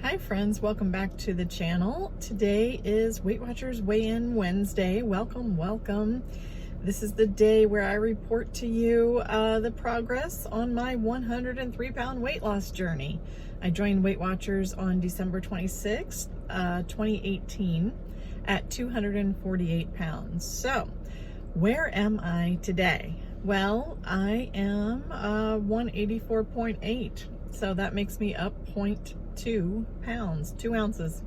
Hi friends, welcome back to the channel. Today is Weight Watchers Weigh-In Wednesday. Welcome. This is the day where I report to you the progress on my 103-pound weight loss journey. I joined Weight Watchers on December 26th, 2018 at 248 pounds. So, where am I today? Well, I am 184.8. So that makes me up 0.2 pounds, 2 ounces.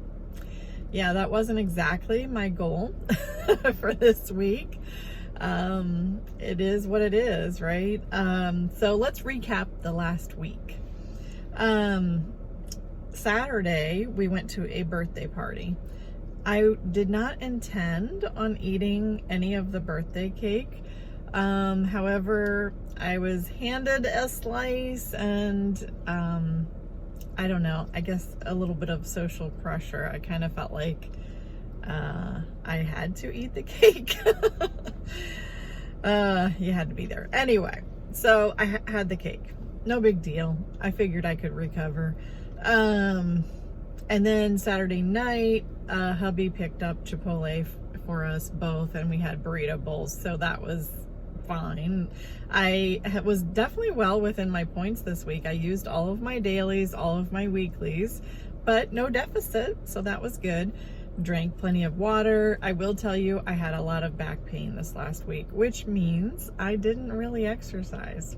Yeah, that wasn't exactly my goal for this week. It is what it is, right? So let's recap the last week. Saturday, we went to a birthday party. I did not intend on eating any of the birthday cake. However, I was handed a slice and, I don't know, I guess a little bit of social pressure. I kind of felt like, I had to eat the cake. You had to be there. Anyway, so I had the cake. No big deal. I figured I could recover. And then Saturday night, hubby picked up Chipotle for us both, and we had burrito bowls. So that was fine. I was definitely well within my points this week. I used all of my dailies, all of my weeklies, but no deficit, so that was good. Drank plenty of water. I will tell you, I had a lot of back pain this last week, which means I didn't really exercise.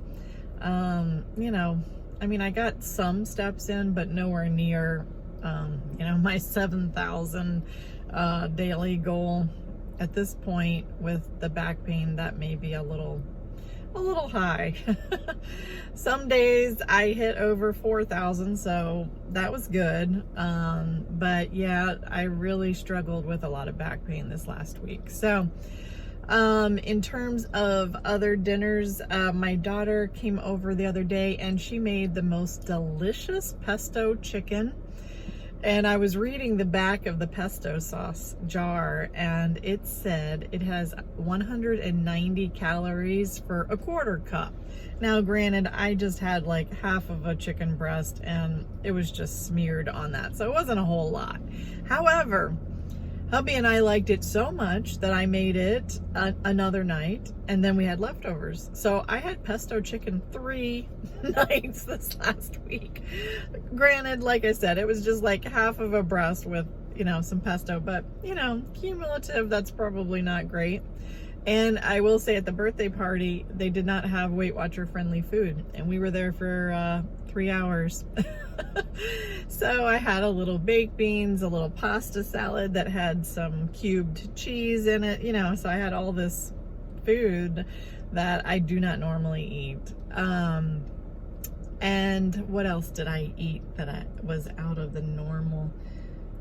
You know, I mean, I got some steps in, but nowhere near, you know, my 7,000 daily goal. At this point, with the back pain, that may be a little high. Some days I hit over 4,000, so that was good. But yeah, I really struggled with a lot of back pain this last week. So, in terms of other dinners, my daughter came over the other day and she made the most delicious pesto chicken. And I was reading the back of the pesto sauce jar, and it said it has 190 calories for a quarter cup. Now, granted, I just had like half of a chicken breast and it was just smeared on that, so it wasn't a whole lot. However, hubby and I liked it so much that I made it another night, and then we had leftovers. So I had pesto chicken 3 nights this last week. Granted, like I said, it was just like half of a breast with, you know, some pesto, but, you know, cumulative, that's probably not great. And I will say, at the birthday party, they did not have Weight Watcher friendly food, and we were there for 3 hours. So I had a little baked beans, a little pasta salad that had some cubed cheese in it, you know, so I had all this food that I do not normally eat. And what else did I eat that was out of the normal?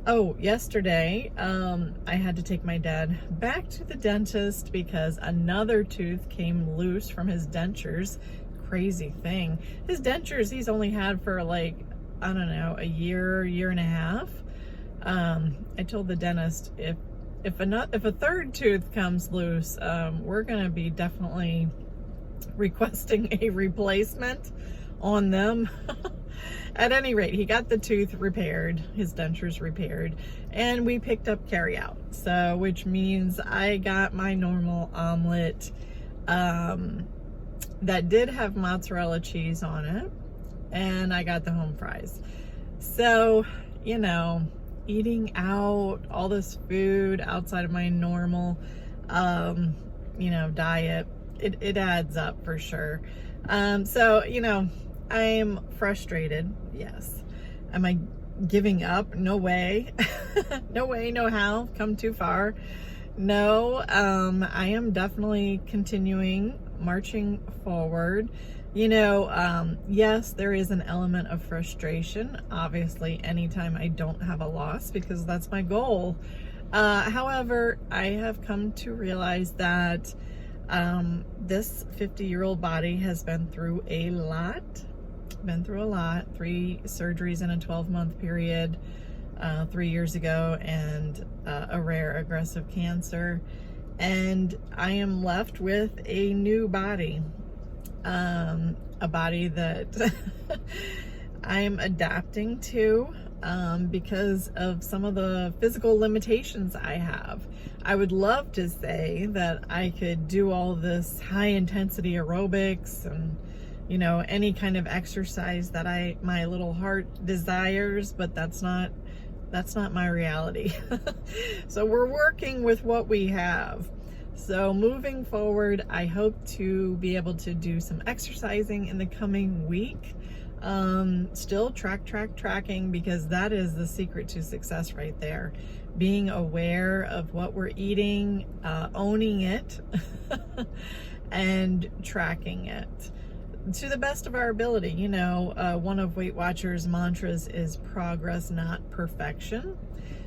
Oh, yesterday, I had to take my dad back to the dentist because another tooth came loose from his dentures. Crazy thing. His dentures he's only had for like, I don't know, a year and a half. I told the dentist, if a third tooth comes loose, we're gonna be definitely requesting a replacement on them. At any rate, he got the tooth repaired, his dentures repaired, and we picked up carry out. So, which means I got my normal omelet that did have mozzarella cheese on it, and I got the home fries. So, you know, eating out, all this food outside of my normal, you know, diet, it adds up for sure. So, you know, I'm frustrated, yes. Am I giving up? No way. No way, no how. Come too far. No, I am definitely continuing, marching forward. You know, yes, there is an element of frustration, obviously, anytime I don't have a loss, because that's my goal. However, I have come to realize that this 50-year-old body has been through a lot. 3 surgeries in a 12-month period, 3 years ago, and a rare aggressive cancer. And I am left with a new body. A body that I'm adapting to. because of some of the physical limitations I have. I would love to say that I could do all this high intensity aerobics and, you know, any kind of exercise that my little heart desires, but that's not my reality. So we're working with what we have. So moving forward, I hope to be able to do some exercising in the coming week. Still tracking, because that is the secret to success right there. Being aware of what we're eating, owning it, and tracking it to the best of our ability. You know, one of Weight Watchers' mantras is progress, not perfection.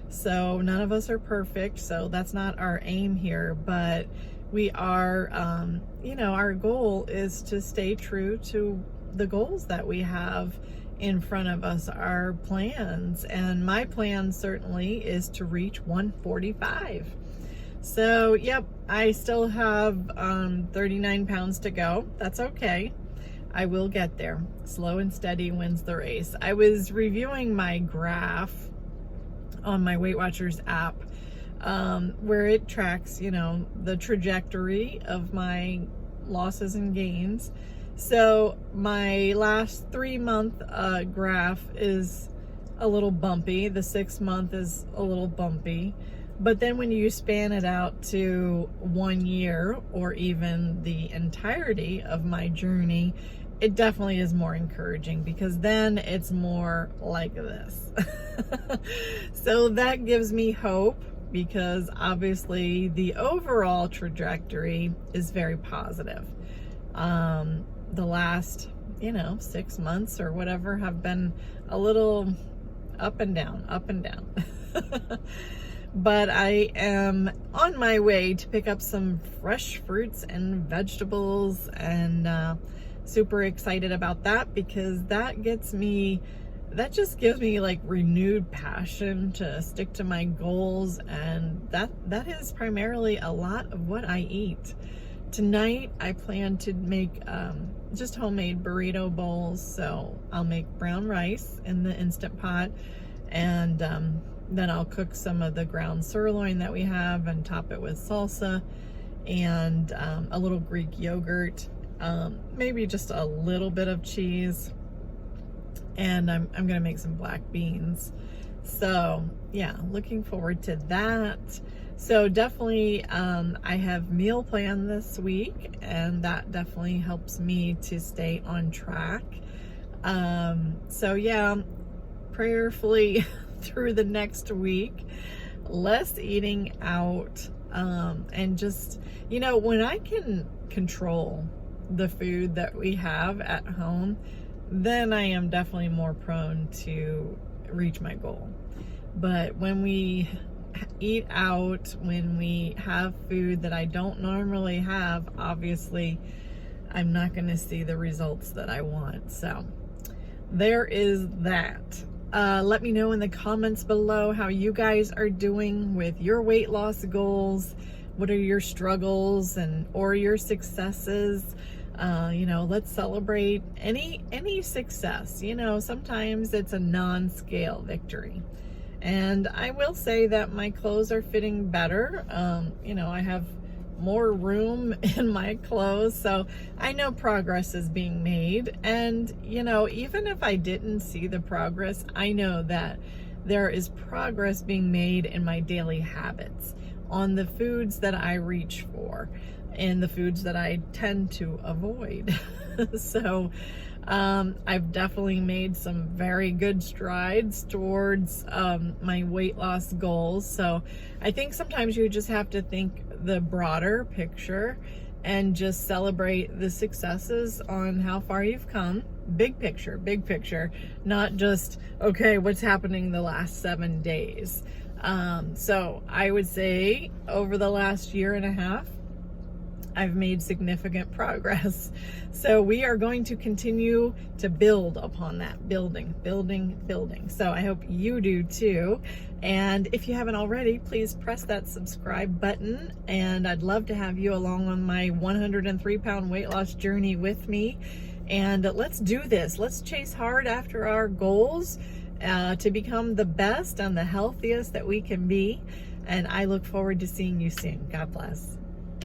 So none of us are perfect, so that's not our aim here, but we are, you know, our goal is to stay true to the goals that we have in front of us, our plans. And my plan certainly is to reach 145. So, yep, I still have 39 pounds to go. That's okay. I will get there. Slow and steady wins the race. I was reviewing my graph on my Weight Watchers app, where it tracks, you know, the trajectory of my losses and gains. So my last 3-month graph is a little bumpy. The 6-month is a little bumpy. But then when you span it out to 1 year, or even the entirety of my journey, it definitely is more encouraging, because then it's more like this. So that gives me hope, because obviously the overall trajectory is very positive. The last, you know, 6 months or whatever have been a little up and down. But I am on my way to pick up some fresh fruits and vegetables, and super excited about that, because that just gives me like renewed passion to stick to my goals. And that is primarily a lot of what I eat. Tonight I plan to make just homemade burrito bowls. So I'll make brown rice in the Instant Pot, and then I'll cook some of the ground sirloin that we have and top it with salsa and a little Greek yogurt, maybe just a little bit of cheese, and I'm gonna make some black beans. So yeah, looking forward to that. So definitely I have meal plan this week, and that definitely helps me to stay on track. So yeah, prayerfully through the next week, less eating out, and just, you know, when I can control the food that we have at home, then I am definitely more prone to reach my goal. But when we eat out, when we have food that I don't normally have, obviously I'm not going to see the results that I want. So there is that. Let me know in the comments below how you guys are doing with your weight loss goals. What are your struggles or your successes? You know, let's celebrate any success. You know, sometimes it's a non-scale victory. And I will say that my clothes are fitting better. You know, I have more room in my clothes, so I know progress is being made. And, you know, even if I didn't see the progress, I know that there is progress being made in my daily habits, on the foods that I reach for and the foods that I tend to avoid. So I've definitely made some very good strides towards my weight loss goals. So I think sometimes you just have to think the broader picture and just celebrate the successes on how far you've come. Big picture, not just, okay, what's happening the last 7 days. So I would say over the last year and a half, I've made significant progress. So we are going to continue to build upon that, building. So I hope you do too. And if you haven't already, please press that subscribe button. And I'd love to have you along on my 103-pound weight loss journey with me. And let's do this. Let's chase hard after our goals to become the best and the healthiest that we can be. And I look forward to seeing you soon. God bless.